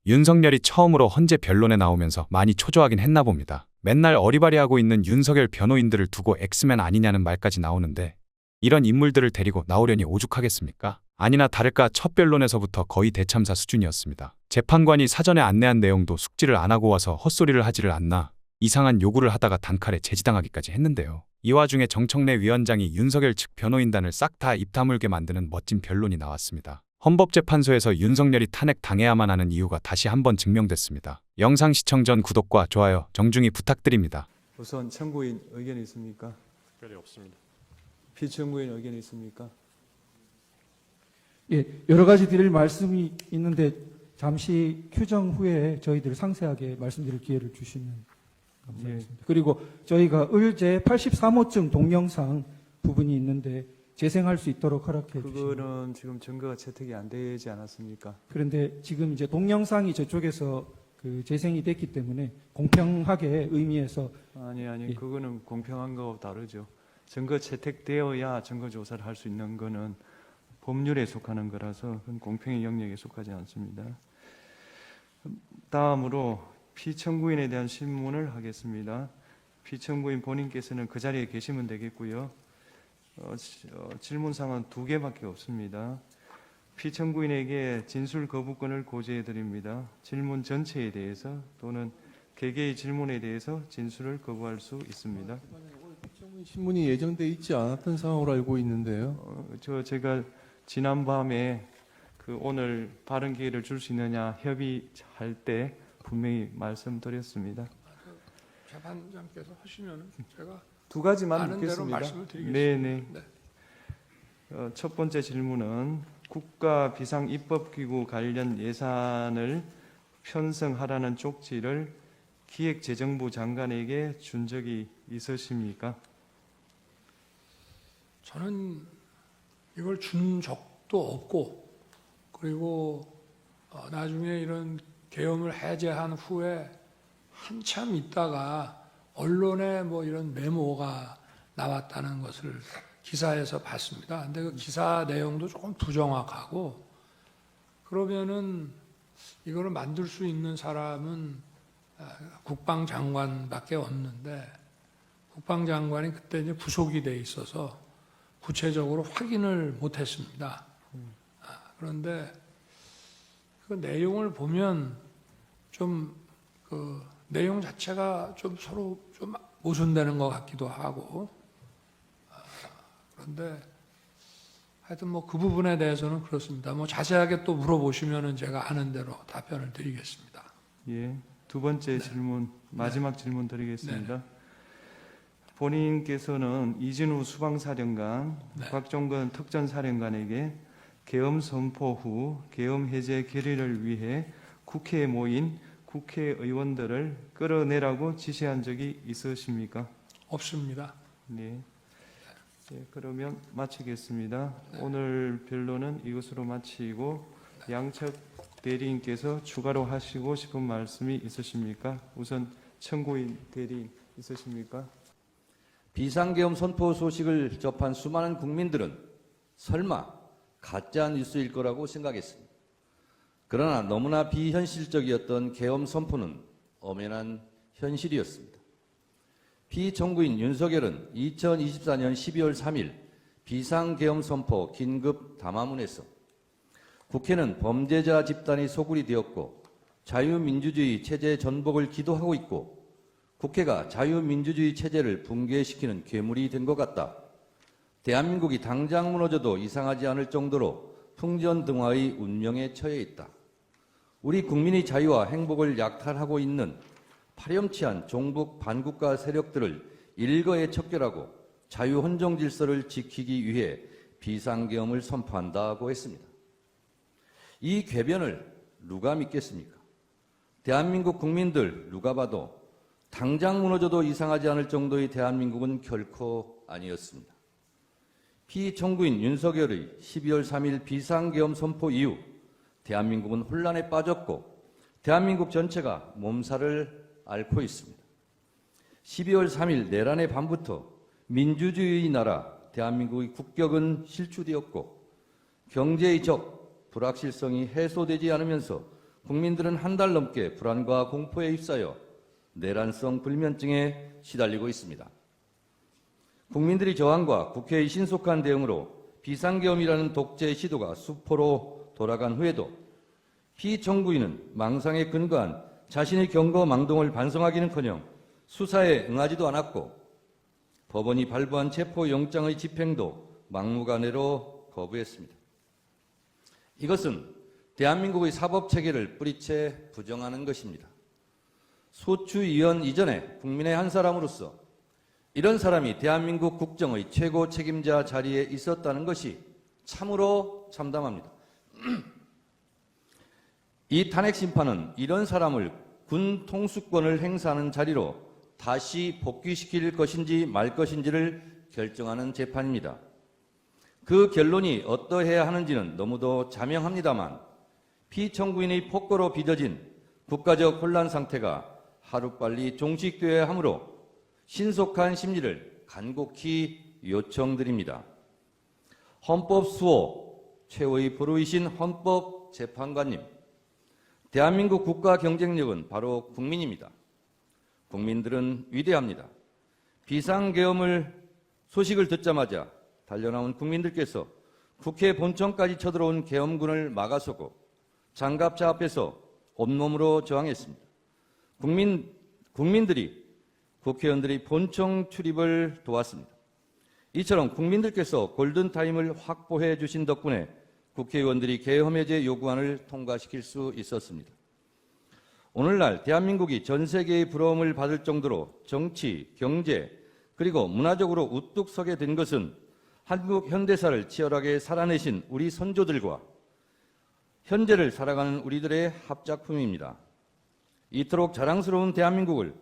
윤석열이 처음으로 헌재 변론에 나오면서 많이 초조하긴 했나 봅니다. 맨날 어리바리하고 있는 윤석열 변호인들을 두고 엑스맨 아니냐는 말까지 나오는데 이런 인물들을 데리고 나오려니 오죽하겠습니까? 아니나 다를까 첫 변론에서부터 거의 대참사 수준이었습니다. 재판관이 사전에 안내한 내용도 숙지를 안 하고 와서 헛소리를 하지를 않나 이상한 요구를 하다가 단칼에 제지당하기까지 했는데요. 이 와중에 정청래 위원장이 윤석열 측 변호인단을 싹 다 입 다물게 만드는 멋진 변론이 나왔습니다. 헌법재판소에서 윤석열이 탄핵당해야만 하는 이유가 다시 한번 증명됐습니다. 영상 시청 전 구독과 좋아요 정중히 부탁드립니다. 우선 청구인 의견이 있습니까? 특별히 없습니다. 피청구인 의견이 있습니까? 예, 여러 가지 드릴 말씀이 있는데 잠시 휴정 후에 저희들 상세하게 말씀드릴 기회를 주시면 감사하겠습니다. 그리고 저희가 을제 83호증 동영상 부분이 있는데 재생할 수 있도록 허락해 주시면. 그거는 지금 증거가 채택이 안 되지 않았습니까? 그런데 지금 이제 동영상이 저쪽에서 그 재생이 됐기 때문에 공평하게 의미해서 아니 예. 그거는 공평한 거하고 다르죠. 증거 채택되어야 증거 조사를 할 수 있는 거는 법률에 속하는 거라서 그건 공평의 영역에 속하지 않습니다. 다음으로 피청구인에 대한 신문을 하겠습니다. 피청구인 본인께서는 그 자리에 계시면 되겠고요. 질문사항은 2개밖에 없습니다. 피청구인에게 진술 거부권을 고지해 드립니다. 질문 전체에 대해서 또는 개개의 질문에 대해서 진술을 거부할 수 있습니다. 신문이 예정돼 있지 않았던 상황으로 알고 있는데요. 제가 지난밤에 오늘 발언 기회를 줄 수 있느냐 협의할 때 분명히 말씀드렸습니다. 재판장께서 하시면 제가 2가지만 아는 대로 묻겠습니다. 말씀을 드리겠습니다. 네네. 네. 첫 번째 질문은 국가 비상 입법기구 관련 예산을 편성하라는 쪽지를 기획재정부 장관에게 준 적이 있으십니까? 저는 이걸 준 적도 없고, 그리고 나중에 이런 계엄을 해제한 후에 한참 있다가 언론에 뭐 이런 메모가 나왔다는 것을 기사에서 봤습니다. 근데 그 기사 내용도 조금 부정확하고, 그러면은 이거를 만들 수 있는 사람은 국방장관밖에 없는데, 국방장관이 그때 이제 부속이 돼 있어서 구체적으로 확인을 못했습니다. 그런데 그 내용을 보면 좀 그 내용 자체가 좀 서로 좀 모순되는 것 같기도 하고, 그런데 하여튼 뭐 그 부분에 대해서는 그렇습니다. 뭐 자세하게 또 물어보시면은 제가 아는 대로 답변을 드리겠습니다. 예. 2번째 질문, 마지막 질문 드리겠습니다. 본인께서는 이진우 수방사령관, 곽종건 특전사령관에게 계엄 선포 후 계엄 해제 결의를 위해 국회에 모인 국회의원들을 끌어내라고 지시한 적이 있으십니까? 없습니다. 네. 네, 그러면 마치겠습니다. 오늘 변론은 이것으로 마치고 양측 대리인께서 추가로 하시고 싶은 말씀이 있으십니까? 우선 청구인 대리인 있으십니까? 비상계엄 선포 소식을 접한 수많은 국민들은 설마 가짜 뉴스일 거라고 생각했습니다. 그러나 너무나 비현실적이었던 계엄 선포는 엄연한 현실이었습니다. 피청구인 윤석열은 2024년 12월 3일 비상계엄 선포 긴급 담화문에서 국회는 범죄자 집단이 소굴이 되었고 자유민주주의 체제 전복을 기도하고 있고 국회가 자유민주주의 체제를 붕괴시키는 괴물이 된 것 같다. 대한민국이 당장 무너져도 이상하지 않을 정도로 풍전등화의 운명에 처해 있다. 우리 국민의 자유와 행복을 약탈하고 있는 파렴치한 종북 반국가 세력들을 일거에 척결하고 자유헌정 질서를 지키기 위해 비상계엄을 선포한다고 했습니다. 이 궤변을 누가 믿겠습니까? 대한민국 국민들 누가 봐도 당장 무너져도 이상하지 않을 정도의 대한민국은 결코 아니었습니다. 피청구인 윤석열의 12월 3일 비상계엄 선포 이후 대한민국은 혼란에 빠졌고 대한민국 전체가 몸살을 앓고 있습니다. 12월 3일 내란의 밤부터 민주주의의 나라 대한민국의 국격은 실추되었고 경제의 적, 불확실성이 해소되지 않으면서 국민들은 한 달 넘게 불안과 공포에 휩싸여 내란성 불면증에 시달리고 있습니다. 국민들의 저항과 국회의 신속한 대응으로 비상계엄이라는 독재 시도가 수포로 돌아간 후에도 피청구인은 망상에 근거한 자신의 경거망동을 반성하기는커녕 수사에 응하지도 않았고 법원이 발부한 체포영장의 집행도 막무가내로 거부했습니다. 이것은 대한민국의 사법체계를 뿌리채 부정하는 것입니다. 소추위원 이전에 국민의 한 사람으로서 이런 사람이 대한민국 국정의 최고 책임자 자리에 있었다는 것이 참으로 참담합니다. 이 탄핵심판은 이런 사람을 군 통수권을 행사하는 자리로 다시 복귀시킬 것인지 말 것인지를 결정하는 재판입니다. 그 결론이 어떠해야 하는지는 너무도 자명합니다만 피청구인의 폭거로 빚어진 국가적 혼란 상태가 하루빨리 종식되어야 하므로 신속한 심리를 간곡히 요청드립니다. 헌법수호 최후의 보루이신 헌법재판관님, 대한민국 국가 경쟁력은 바로 국민입니다. 국민들은 위대합니다. 비상계엄을 소식을 듣자마자 달려나온 국민들께서 국회 본청까지 쳐들어온 계엄군을 막아서고 장갑차 앞에서 온몸으로 저항했습니다. 국민들이 국회의원들의 본청 출입을 도왔습니다. 이처럼 국민들께서 골든타임을 확보해 주신 덕분에 국회의원들이 계엄해제 요구안을 통과시킬 수 있었습니다. 오늘날 대한민국이 전 세계의 부러움을 받을 정도로 정치, 경제, 그리고 문화적으로 우뚝 서게 된 것은 한국 현대사를 치열하게 살아내신 우리 선조들과 현재를 살아가는 우리들의 합작품입니다. 이토록 자랑스러운 대한민국을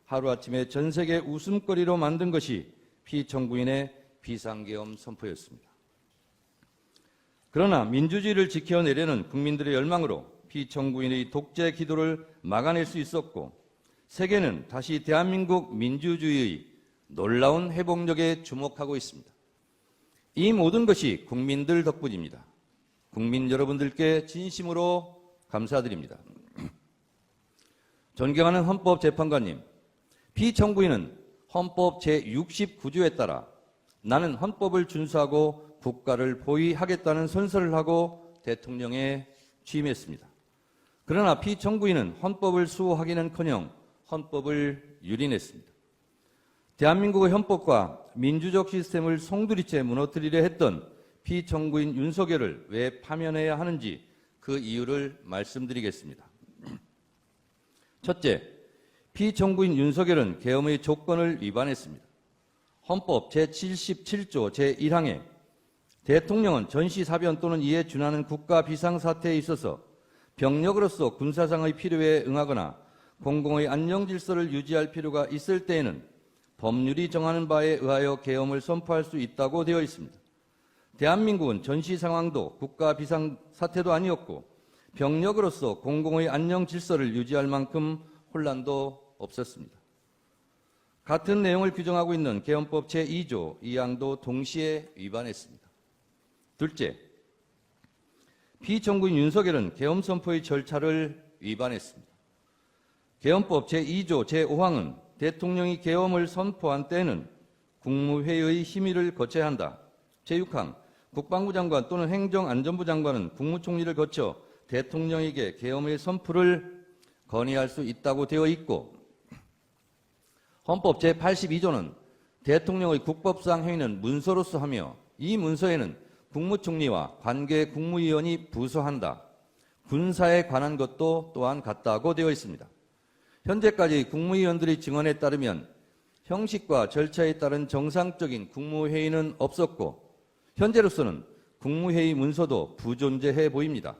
하루아침에 전 세계 웃음거리로 만든 것이 피청구인의 비상계엄 선포였습니다. 그러나 민주주의를 지켜내려는 국민들의 열망으로 피청구인의 독재 기도를 막아낼 수 있었고 세계는 다시 대한민국 민주주의의 놀라운 회복력에 주목하고 있습니다. 이 모든 것이 국민들 덕분입니다. 국민 여러분들께 진심으로 감사드립니다. 존경하는 헌법재판관님, 피청구인은 헌법 제69조에 따라 나는 헌법을 준수하고 국가를 보위하겠다는 선서를 하고 대통령에 취임했습니다. 그러나 피청구인은 헌법을 수호하기는커녕 헌법을 유린했습니다. 대한민국의 헌법과 민주적 시스템을 송두리째 무너뜨리려 했던 피청구인 윤석열을 왜 파면해야 하는지 그 이유를 말씀드리겠습니다. 첫째, 피청구인 윤석열은 계엄의 조건을 위반했습니다. 헌법 제77조 제1항에 대통령은 전시사변 또는 이에 준하는 국가 비상사태에 있어서 병력으로서 군사상의 필요에 응하거나 공공의 안녕질서를 유지할 필요가 있을 때에는 법률이 정하는 바에 의하여 계엄을 선포할 수 있다고 되어 있습니다. 대한민국은 전시 상황도 국가 비상사태도 아니었고 병력으로서 공공의 안녕질서를 유지할 만큼 혼란도 없었습니다. 같은 내용을 규정하고 있는 계엄법 제2조 2항도 동시에 위반했습니다. 둘째, 피청구인 윤석열은 계엄 선포의 절차를 위반했습니다. 계엄법 제2조 제5항은 대통령이 계엄을 선포한 때는 국무회의의 심의를 거쳐야 한다. 제6항, 국방부 장관 또는 행정안전부 장관은 국무총리를 거쳐 대통령에게 계엄의 선포를 건의할 수 있다고 되어 있고 헌법 제82조는 대통령의 국법상 행위는 문서로서 하며 이 문서에는 국무총리와 관계 국무위원이 부서한다. 군사에 관한 것도 또한 같다고 되어 있습니다. 현재까지 국무위원들의 증언에 따르면 형식과 절차에 따른 정상적인 국무회의는 없었고 현재로서는 국무회의 문서도 부존재해 보입니다.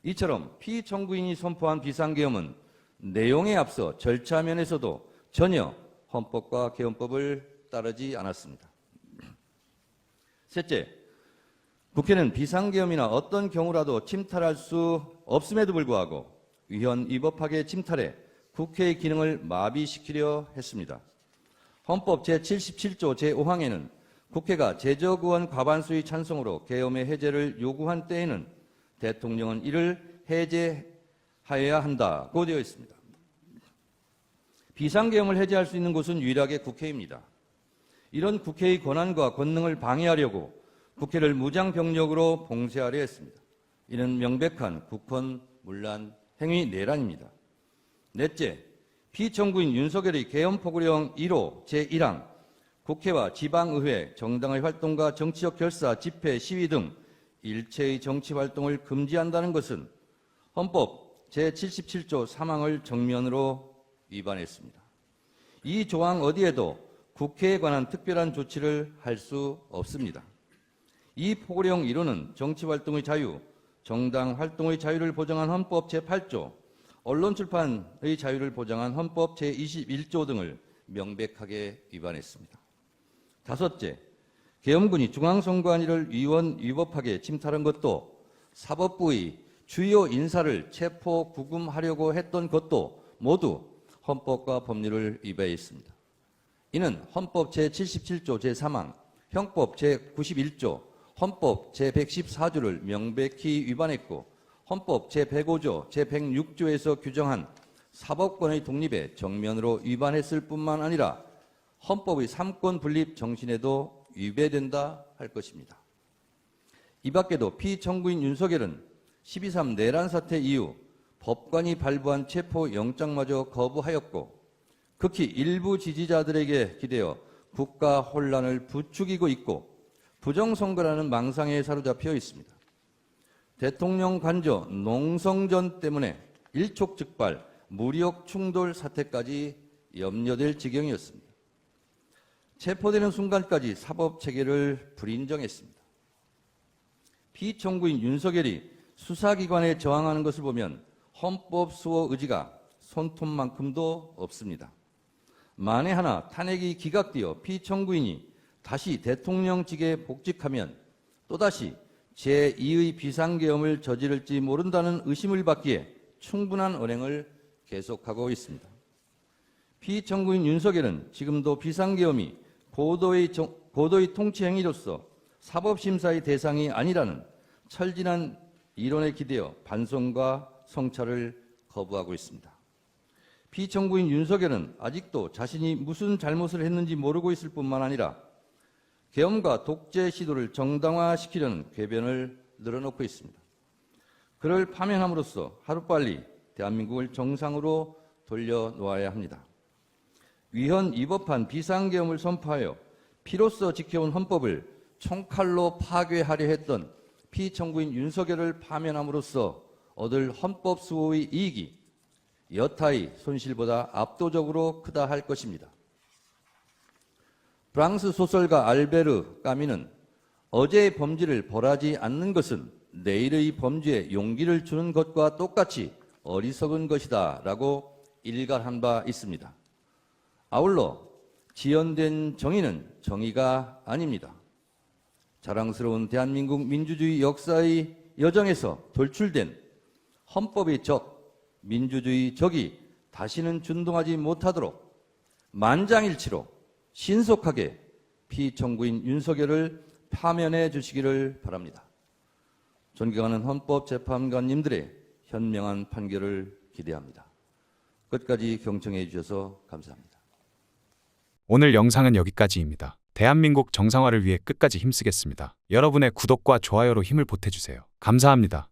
이처럼 피청구인이 선포한 비상계엄은 내용에 앞서 절차 면에서도 전혀 헌법과 계엄법을 따르지 않았습니다. 셋째, 국회는 비상계엄이나 어떤 경우라도 침탈할 수 없음에도 불구하고 위헌위법하게 침탈해 국회의 기능을 마비시키려 했습니다. 헌법 제77조 제5항에는 국회가 제적의원 과반수의 찬성으로 계엄의 해제를 요구한 때에는 대통령은 이를 하여야 한다고 되어 있습니다. 비상계엄을 해제할 수 있는 곳은 유일하게 국회입니다. 이런 국회의 권한과 권능을 방해하려고 국회를 무장병력으로 봉쇄하려 했습니다. 이는 명백한 국헌 문란 행위 내란입니다. 넷째, 피청구인 윤석열의 계엄포고령 1호 제1항 국회와 지방의회, 정당의 활동과 정치적 결사, 집회, 시위 등 일체의 정치활동을 금지한다는 것은 헌법 제77조 3항을 정면으로 위반했습니다. 이 조항 어디에도 국회에 관한 특별한 조치를 할 수 없습니다. 이 포고령 1호는 정치활동의 자유, 정당 활동의 자유를 보장한 헌법 제8조, 언론 출판의 자유를 보장한 헌법 제21조 등을 명백하게 위반했습니다. 다섯째, 계엄군이 중앙선관위를 위법하게 침탈한 것도 사법부의 주요 인사를 체포 구금하려고 했던 것도 모두 헌법과 법률을 위반했습니다. 이는 헌법 제77조 제3항, 형법 제91조, 헌법 제114조를 명백히 위반했고 헌법 제105조, 제106조에서 규정한 사법권의 독립에 정면으로 위반했을 뿐만 아니라 헌법의 삼권 분립 정신에도 위배된다 할 것입니다. 이 밖에도 피청구인 윤석열은 12.3 내란 사태 이후 법관이 발부한 체포영장마저 거부하였고 극히 일부 지지자들에게 기대어 국가 혼란을 부추기고 있고 부정선거라는 망상에 사로잡혀 있습니다. 대통령 관저 농성전 때문에 일촉즉발 무력 충돌 사태까지 염려될 지경이었습니다. 체포되는 순간까지 사법체계를 불인정했습니다. 피청구인 윤석열이 수사기관에 저항하는 것을 보면 헌법 수호 의지가 손톱만큼도 없습니다. 만에 하나 탄핵이 기각되어 피청구인이 다시 대통령직에 복직하면 또다시 제2의 비상계엄을 저지를지 모른다는 의심을 받기에 충분한 언행을 계속하고 있습니다. 피청구인 윤석열은 지금도 비상계엄이 고도의 통치 행위로서 사법심사의 대상이 아니라는 철진한 이론에 기대어 반성과 성찰을 거부하고 있습니다. 피청구인 윤석열은 아직도 자신이 무슨 잘못을 했는지 모르고 있을 뿐만 아니라 계엄과 독재 시도를 정당화시키려는 궤변을 늘어놓고 있습니다. 그를 파면함으로써 하루빨리 대한민국을 정상으로 돌려놓아야 합니다. 위헌 위법한 비상계엄을 선포하여 피로써 지켜온 헌법을 총칼로 파괴하려 했던 피청구인 윤석열을 파면함으로써 얻을 헌법 수호의 이익이 여타의 손실보다 압도적으로 크다 할 것입니다. 프랑스 소설가 알베르 까미는 어제의 범죄를 벌하지 않는 것은 내일의 범죄에 용기를 주는 것과 똑같이 어리석은 것이다 라고 일갈한 바 있습니다. 아울러 지연된 정의는 정의가 아닙니다. 자랑스러운 대한민국 민주주의 역사의 여정에서 돌출된 헌법의 적, 민주주의 적이 다시는 준동하지 못하도록 만장일치로 신속하게 피청구인 윤석열을 파면해 주시기를 바랍니다. 존경하는 헌법재판관님들의 현명한 판결을 기대합니다. 끝까지 경청해 주셔서 감사합니다. 오늘 영상은 여기까지입니다. 대한민국 정상화를 위해 끝까지 힘쓰겠습니다. 여러분의 구독과 좋아요로 힘을 보태주세요. 감사합니다.